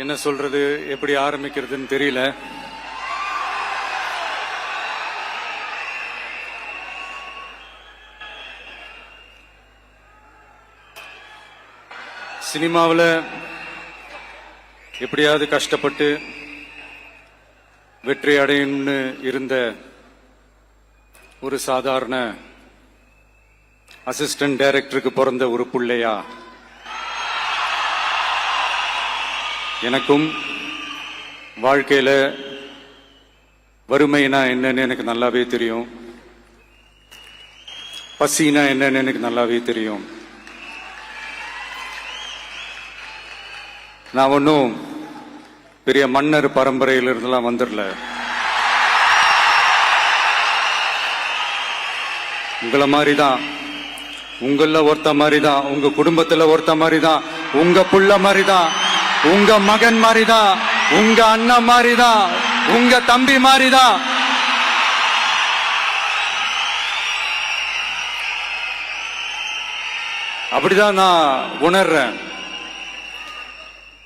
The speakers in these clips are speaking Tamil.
என்ன சொல்றது, எப்படி ஆரம்பிக்கிறதுன்னு தெரியல. சினிமாவில் எப்படியாவது கஷ்டப்பட்டு வெற்றி அடையணும்னு இருந்த ஒரு சாதாரண அசிஸ்டன்ட் டைரக்டருக்கு பிறந்த ஒரு பிள்ளையா எனக்கும் வாழ்க்கையில வறுமைனா என்னன்னு எனக்கு நல்லாவே தெரியும், பசினா என்னன்னு எனக்கு நல்லாவே தெரியும். நான் ஒன்னும் பெரிய மன்னர் பரம்பரையிலிருந்தெல்லாம் வந்துடல. உங்களை மாதிரிதான், உங்கள ஒருத்த மாதிரிதான், உங்க குடும்பத்துல ஒருத்த மாதிரிதான், உங்க புள்ள மாதிரிதான், உங்க மகன் மாதிரிதான், உங்க அண்ணன் மாதிரிதான், உங்க தம்பி மாதிரிதான். அப்படிதான் நான் உணர்றேன்.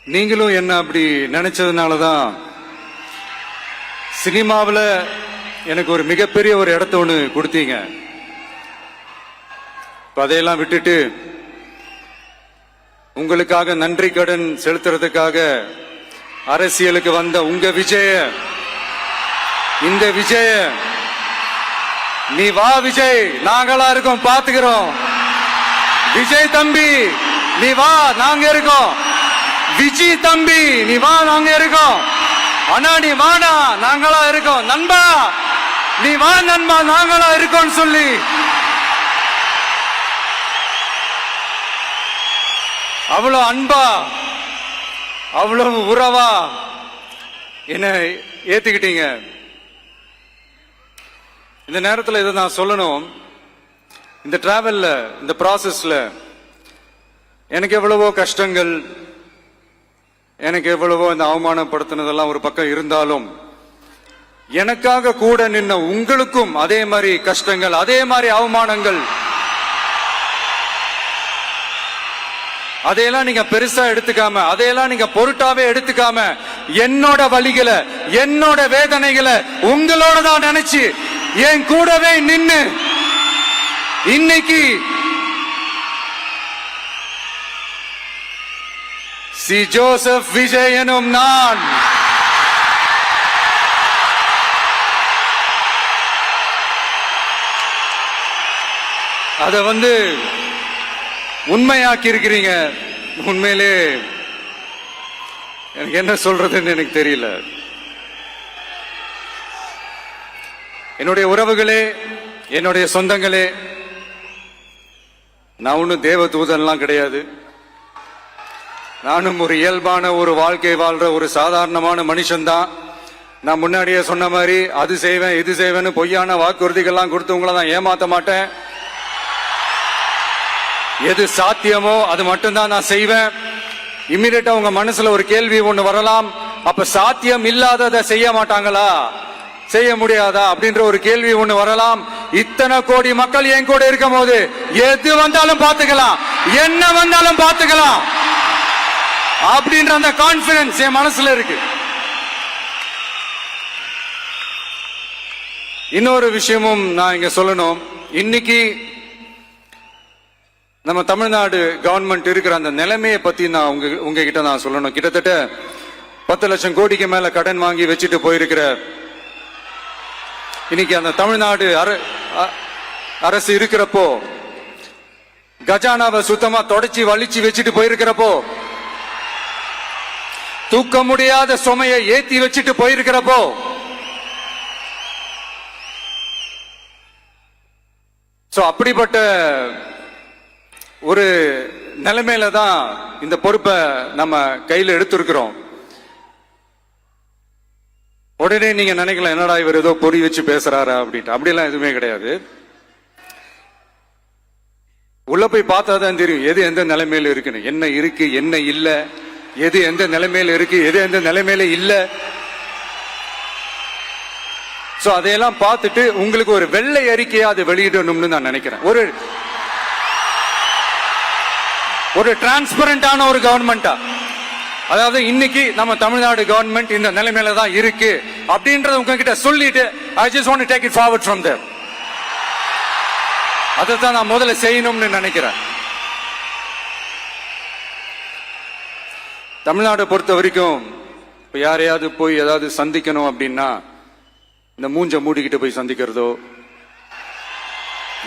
நீங்களும் என்ன அப்படி நினைச்சதுனாலதான் சினிமாவில் எனக்கு ஒரு மிகப்பெரிய ஒரு இடத்த ஒண்ணு கொடுத்தீங்க. அதையெல்லாம் விட்டுட்டு உங்களுக்காக நன்றி கடன் செலுத்துறதுக்காக அரசியலுக்கு வந்த உங்க விஜய, இந்த விஜய, நீ வா விஜய், நாங்களா இருக்கோம், பாத்துக்கிறோம். விஜய் தம்பி நீ வா, நாங்க இருக்கோம். விஜய் தம்பி நீ வா, நாங்க இருக்கோம். அண்ணா நீ வாடா, நாங்களா இருக்கோம். நண்பா நீ வா நண்பா, நாங்களா இருக்கோம் சொல்லி அவ்வளவு அன்பா, அவ்வளவு உறவா என்ன ஏத்துக்கிட்டீங்க. இந்த நேரத்தில் இதை நான் சொல்லணும். இந்த டிராவல்ல, இந்த ப்ராசஸ்ல எனக்கு எவ்வளவோ கஷ்டங்கள், எனக்கு எவ்வளவோ இந்த அவமானப்படுத்தினதெல்லாம் ஒரு பக்கம் இருந்தாலும், எனக்காக கூட நின்ன உங்களுக்கும் அதே மாதிரி கஷ்டங்கள், அதே மாதிரி அவமானங்கள், அதையெல்லாம் நீங்க பெருசா எடுத்துக்காம, அதையெல்லாம் நீங்க பொருட்டாவே எடுத்துக்காம, என்னோட வலிகளை, என்னோட வேதனைகளை உங்களோட தான் நினைச்சு என் கூடவே நின்னு இன்னைக்கு சி ஜோசப் விஜய் எனும் நான் அத உண்மையாக்கி இருக்கிறீங்க. உண்மையிலே எனக்கு என்ன சொல்றதுன்னு எனக்கு தெரியல. என்னுடைய உறவுகளே, என்னுடைய சொந்தங்களே, நான் ஒன்னும் தேவ தூதன்லாம் கிடையாது. நானும் ஒரு இயல்பான ஒரு வாழ்க்கை வாழ்ற ஒரு சாதாரணமான மனுஷன்தான். நான் முன்னாடியே சொன்ன மாதிரி அது செய்வேன் இது செய்வேன்னு பொய்யான வாக்குறுதிகள்லாம் கொடுத்து உங்களை தான் ஏமாத்த மாட்டேன். எது சாத்தியமோ அது மட்டும்தான் நான் செய்வேன். இம்மிடியட்டா உங்க மனசுல ஒரு கேள்வி ஒண்ணு வரலாம், அப்ப சாத்தியம் இல்லாததை செய்ய மாட்டாங்களா, செய்ய முடியாதா அப்படின்ற ஒரு கேள்வி ஒண்ணு வரலாம். இத்தனை கோடி மக்கள் என் கூட இருக்கும் போது எது வந்தாலும் பாத்துக்கலாம், என்ன வந்தாலும் பாத்துக்கலாம் அப்படின்ற அந்த கான்பிடன்ஸ் என் மனசுல இருக்கு. இன்னொரு விஷயமும் நான் இங்க சொல்லணும். இன்னைக்கு நம்ம தமிழ்நாடு கவர்மெண்ட் இருக்கிற அந்த நிலைமையை பத்தி நான் உங்ககிட்ட நான் சொல்லணும். கிட்டத்தட்ட 10 லட்சம் கோடிக்கு மேல கடன் வாங்கி வச்சுட்டு போயிருக்கிற இன்னைக்கு அந்த தமிழ்நாடு அரசு இருக்கிறப்போ, கஜானாவை சுத்தமா தொடச்சி வலிச்சு வச்சுட்டு போயிருக்கிறப்போ, தூக்க முடியாத சுமையை ஏத்தி வச்சுட்டு போயிருக்கிறப்போ, அப்படிப்பட்ட ஒரு நிலைமையில தான் இந்த பொறுப்பை நம்ம கையில் எடுத்திருக்கிறோம். உடனே நீங்க நினைக்கலாம், என்னடா இவர் ஏதோ பொறி வச்சு பேசுறாரா அப்படின்ட்டு. அப்படியெல்லாம் எதுவுமே கிடையாது. உள்ள போய் பார்த்தா தான் தெரியும் எது எந்த நிலைமையில இருக்குன்னு, என்ன இருக்கு என்ன இல்ல, எது எந்த நிலைமையில இருக்கு எது எந்த நிலைமையில இல்ல. அதையெல்லாம் பார்த்துட்டு உங்களுக்கு ஒரு வெள்ளை அறிக்கையா அது வெளியிடணும்னு நான் நினைக்கிறேன். ஒரு டிரான்ஸ்பரண்டான ஒரு கவர்மெண்டா அதாவது இன்னைக்கு நம்ம தமிழ்நாடு கவர்மெண்ட் இந்த நிலைமையில தான் இருக்கு அப்படின்றத உங்ககிட்ட சொல்லிட்டு I just want to take it forward from there. அதை தான் நான் முதல்ல செய்யணும்னு நினைக்கிறேன். தமிழ்நாடு பொறுத்த வரைக்கும் இப்ப யாரையாவது போய் ஏதாவது சந்திக்கணும் அப்படின்னா இந்த மூஞ்ச மூடிக்கிட்டு போய் சந்திக்கிறதோ,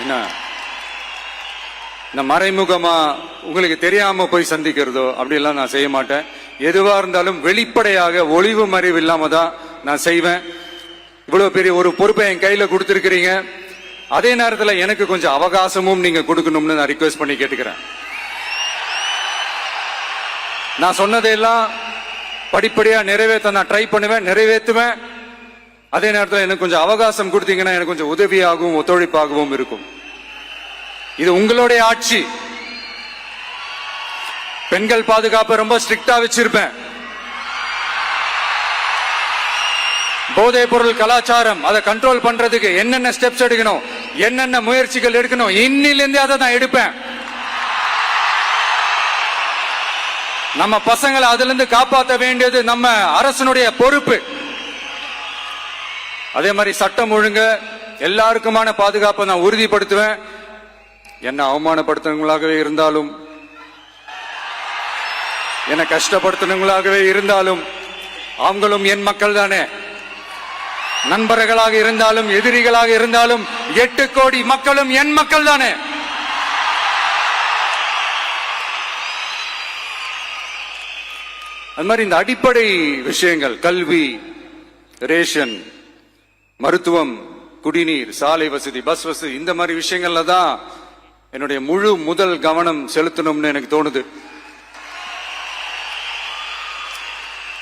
என்ன இந்த மறைமுகமா உங்களுக்கு தெரியாம போய் சந்திக்கிறதோ அப்படிலாம் நான் செய்ய மாட்டேன். எதுவா இருந்தாலும் வெளிப்படையாக ஒளிவு மறைவு இல்லாம தான் நான் செய்வேன். இவ்வளவு பெரிய ஒரு பொறுப்பை என் கையில கொடுத்திருக்கிறீங்க. அதே நேரத்தில் எனக்கு கொஞ்சம் அவகாசமும் நீங்க கொடுக்கணும்னு நான் ரிக்வெஸ்ட் பண்ணி கேட்டுக்கிறேன். நான் சொன்னதையெல்லாம் படிப்படியா நிறைவேற்ற நான் ட்ரை பண்ணுவேன், நிறைவேற்றுவேன். அதே நேரத்தில் எனக்கு கொஞ்சம் அவகாசம் கொடுத்தீங்கன்னா எனக்கு கொஞ்சம் உதவியாகவும் ஒத்துழைப்பாகவும் இருக்கும். இது உங்களுடைய ஆட்சி. பெண்கள் பாதுகாப்பை ரொம்ப ஸ்ட்ரிக்டா வச்சிருப்பேன். போதைப் பொருள் கலாச்சாரம் அதை கண்ட்ரோல் பண்றதுக்கு என்னென்ன ஸ்டெப்ஸ் எடுக்கணும், என்னென்ன முயற்சிகள் எடுக்கணும், இன்னிலிருந்தே அதை நான் எடுப்பேன். நம்ம பசங்களை அதுல இருந்து காப்பாற்ற வேண்டியது நம்ம அரசனுடைய பொறுப்பு. அதே மாதிரி சட்டம் ஒழுங்கு எல்லாருக்குமான பாதுகாப்பை நான் உறுதிப்படுத்துவேன். என்ன அவமானப்படுத்தினவங்களாகவே இருந்தாலும், என்ன கஷ்டப்படுத்தினவங்களாகவே இருந்தாலும் அவங்களும் என் மக்கள் தானே. நண்பர்களாக இருந்தாலும் எதிரிகளாக இருந்தாலும் 8 கோடி மக்களும் என் மக்கள் தானே. அது மாதிரி இந்த அடிப்படை விஷயங்கள், கல்வி, ரேஷன், மருத்துவம், குடிநீர், சாலை வசதி, பஸ் வசதி, இந்த மாதிரி விஷயங்கள்ல தான் என்னுடைய முதல் கவனம் செலுத்தணும்னு எனக்கு தோணுது.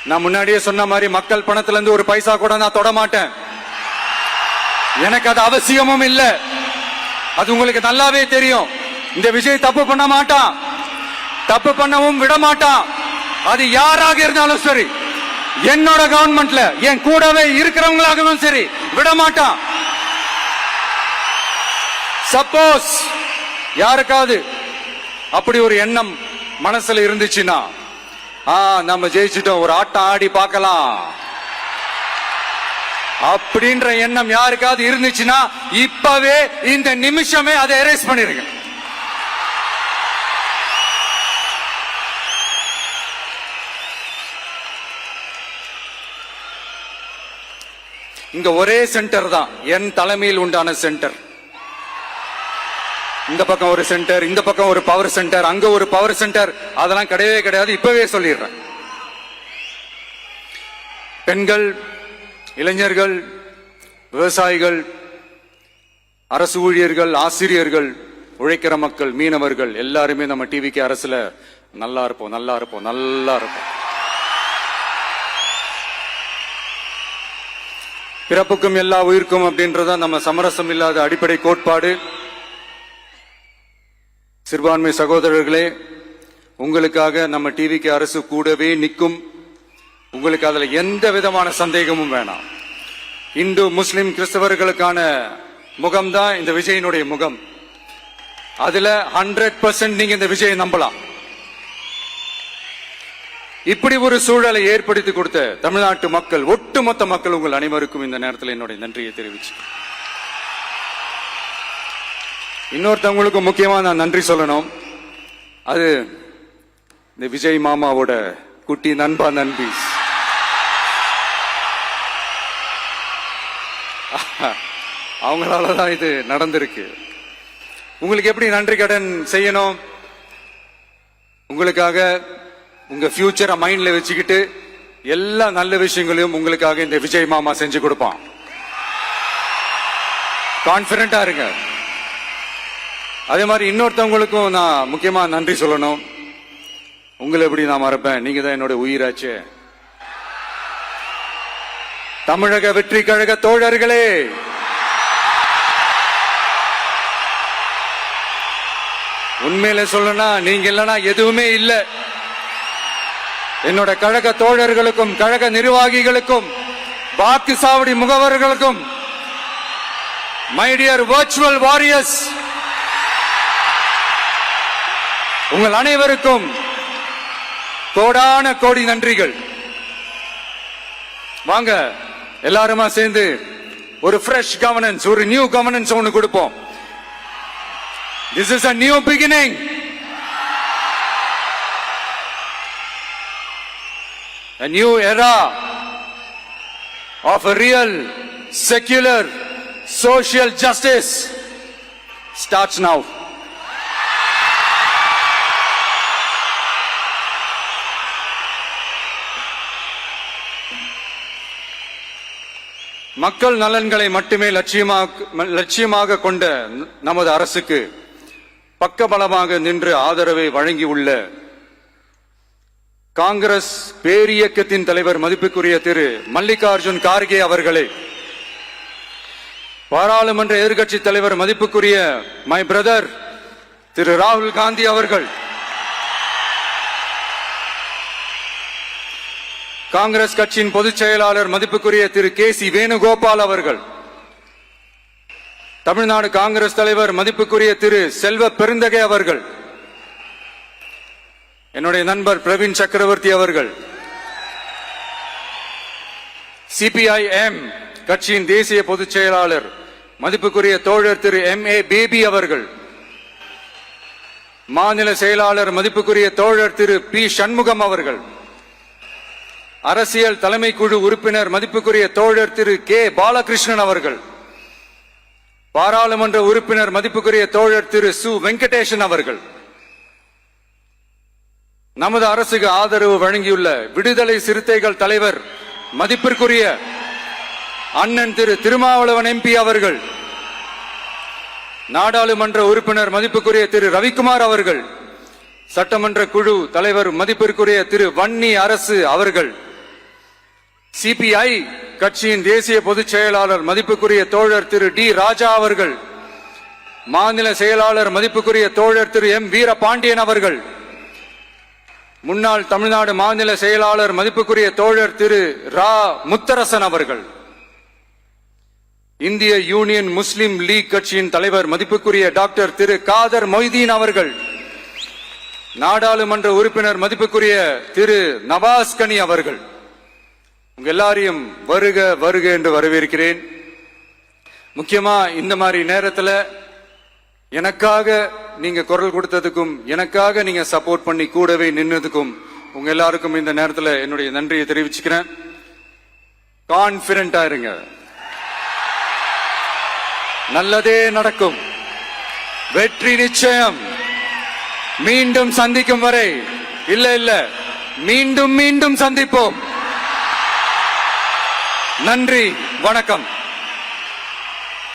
நான் முன்னாடியே சொன்ன மாதிரி மக்கள் பணத்துல இருந்து ஒரு பைசா கூட நான் தொட மாட்டேன். எனக்கு அது அவசியமும் இல்லை. அது உங்களுக்கு நல்லாவே தெரியும். இந்த விஜய் தப்பு பண்ண மாட்டான், தப்பு பண்ணவும் விட மாட்டான். அது யாராக இருந்தாலும் சரி, என்னோட கவர்மெண்ட்ல என் கூடவே இருக்கிறவங்களாகவும் சரி விட மாட்டான். சப்போஸ் யாருக்காவது அப்படி ஒரு எண்ணம் மனசுல இருந்துச்சுன்னா, நம்ம ஜெயிச்சிட்டோம், ஒரு ஆட்டம் ஆடி பார்க்கலாம் அப்படின்ற எண்ணம் யாருக்காவது இருந்துச்சுன்னா இப்பவே இந்த நிமிஷமே அதை எரேஸ் பண்ணிருங்க. இங்க ஒரே சென்டர் தான், என் தலைமையில் உண்டான சென்டர். இந்த பக்கம் ஒரு சென்டர், இந்த பக்கம் ஒரு பவர் சென்டர், அங்க ஒரு பவர் சென்டர், அதெல்லாம் கிடையவே கிடையாது. இப்பவே சொல்லிடுறேன். பெண்கள், இளைஞர்கள், விவசாயிகள், அரசு ஊழியர்கள், ஆசிரியர்கள், உழைக்கிற மக்கள், மீனவர்கள் எல்லாருமே நம்ம டிவிக்கு அரசுல நல்லா இருப்போம், நல்லா இருப்போம், நல்லா இருப்போம். பிறப்புக்கும் எல்லா உயிர்க்கும் அப்படின்றத நம்ம சமரசம் இல்லாத அடிப்படை கோட்பாடு. சிறுபான்மை சகோதரர்களே, உங்களுக்காக நம்ம டிவிக்கு அரசு கூடவே நிற்கும். உங்களுக்கு அதுல எந்த விதமான சந்தேகமும் வேணாம். இந்து, முஸ்லிம், கிறிஸ்தவர்களுக்கான முகம்தான் இந்த விஜயனுடைய முகம். அதுல 100% நீங்க இந்த விஜயை நம்பலாம். இப்படி ஒரு சூழலை ஏற்படுத்தி கொடுத்த தமிழ்நாட்டு மக்கள், ஒட்டுமொத்த மக்கள், உங்கள் அனைவருக்கும் இந்த நேரத்தில் என்னுடைய நன்றியை தெரிவிச்சு, இன்னொருத்தவங்களுக்கு முக்கியமா நான் நன்றி சொல்லணும். அது இந்த விஜய் மாமாவோட குட்டி நண்பா, நண்பி. அவங்களாலதான் இது நடந்திருக்கு. உங்களுக்கு எப்படி நன்றி கடன் செய்யணும்? உங்களுக்காக உங்க ஃபியூச்சரை மைண்ட்ல வச்சுக்கிட்டு எல்லா நல்ல விஷயங்களையும் உங்களுக்காக இந்த விஜய் மாமா செஞ்சு கொடுப்பான். கான்பிடண்டா இருங்க. அதே மாதிரி இன்னொருத்தவங்களுக்கும் நான் முக்கியமா நன்றி சொல்லணும். உங்களை எப்படி நான் மறப்பேன்? நீங்க தான் என்னோட உயிராச்சு. தமிழக வெற்றி கழக தோழர்களே, உண்மையில சொல்லனா நீங்க இல்லைன்னா எதுவுமே இல்லை. என்னோட கழக தோழர்களுக்கும், கழக நிர்வாகிகளுக்கும், வாக்கு சாவடி முகவர்களுக்கும், மை டியர் வர்ச்சுவல் வாரியர்ஸ், உங்கள் அனைவருக்கும் கோடான கோடி நன்றிகள். வாங்க எல்லாருமா சேர்ந்து ஒரு ஃப்ரெஷ் கவர்னன்ஸ், ஒரு நியூ கவர்னன்ஸ் ஒன்னு கொடுப்போம். This is a new beginning. A new era of a real secular social justice starts now. மக்கள் நலன்களை மட்டுமே லட்சியமாக கொண்ட நமது அரசுக்கு பக்கபலமாக நின்று ஆதரவை வழங்கியுள்ள காங்கிரஸ் பேரியக்கத்தின் தலைவர் மதிப்புக்குரிய திரு மல்லிகார்ஜுன் கார்கே அவர்களே, பாராளுமன்ற எதிர்க்கட்சி தலைவர் மதிப்புக்குரிய மை பிரதர் திரு ராகுல் காந்தி அவர்கள், காங்கிரஸ் கட்சியின் பொதுச் செயலாளர் மதிப்புக்குரிய திரு கே.சி. வேணுகோபால் அவர்கள், தமிழ்நாடு காங்கிரஸ் தலைவர் மதிப்புக்குரிய திரு செல்வ பெருந்தகை அவர்கள், என்னுடைய நண்பர் பிரவீன் சக்கரவர்த்தி அவர்கள், சிபிஐஎம் கட்சியின் தேசிய பொதுச் செயலாளர் மதிப்புக்குரிய தோழர் திரு M.A. பேபி அவர்கள், மாநில செயலாளர் மதிப்புக்குரிய தோழர் திரு பி. சண்முகம் அவர்கள், அரசியல் தலைமை குழு உறுப்பினர் மதிப்புக்குரிய தோழர் திரு கே. பாலகிருஷ்ணன் அவர்கள், பாராளுமன்ற உறுப்பினர் மதிப்புக்குரிய தோழர் திரு சு. வெங்கடேசன் அவர்கள், நமது அரசுக்கு ஆதரவு வழங்கியுள்ள விடுதலை சிறுத்தைகள் தலைவர் மதிப்பிற்குரிய அண்ணன் திரு திருமாவளவன் MP அவர்கள், நாடாளுமன்ற உறுப்பினர் மதிப்புக்குரிய திரு ரவிக்குமார் அவர்கள், சட்டமன்ற குழு தலைவர் மதிப்பிற்குரிய திரு வன்னி அரசு அவர்கள், சிபிஐ கட்சியின் தேசிய பொதுச் செயலாளர் மதிப்புக்குரிய தோழர் திரு டி. ராஜா அவர்கள், மாநில செயலாளர் மதிப்புக்குரிய தோழர் திரு M. வீரபாண்டியன் அவர்கள், முன்னாள் தமிழ்நாடு மாநில செயலாளர் மதிப்புக்குரிய தோழர் திரு ரா. முத்தரசன் அவர்கள், இந்திய யூனியன் முஸ்லிம் லீக் கட்சியின் தலைவர் மதிப்புக்குரிய டாக்டர் திரு காதர் மொய்தீன் அவர்கள், நாடாளுமன்ற உறுப்பினர் மதிப்புக்குரிய திரு நவாஸ் கனி அவர்கள், உங்க எல்லாரையும் வருக வருக என்று வரவேற்கிறேன். முக்கியமா இந்த மாதிரி நேரத்துல எனக்காக நீங்க குரல் கொடுத்ததுக்கும், எனக்காக நீங்க சப்போர்ட் பண்ணி கூடவே நின்னதுக்கும் உங்க எல்லாருக்கும் இந்த நேரத்துல என்னுடைய நன்றியை தெரிவிச்சுக்கிறேன். கான்பிடென்டா இருங்க, நல்லதே நடக்கும், வெற்றி நிச்சயம். மீண்டும் சந்திக்கும் வரை, இல்ல மீண்டும் மீண்டும் சந்திப்போம். நன்றி, வணக்கம்.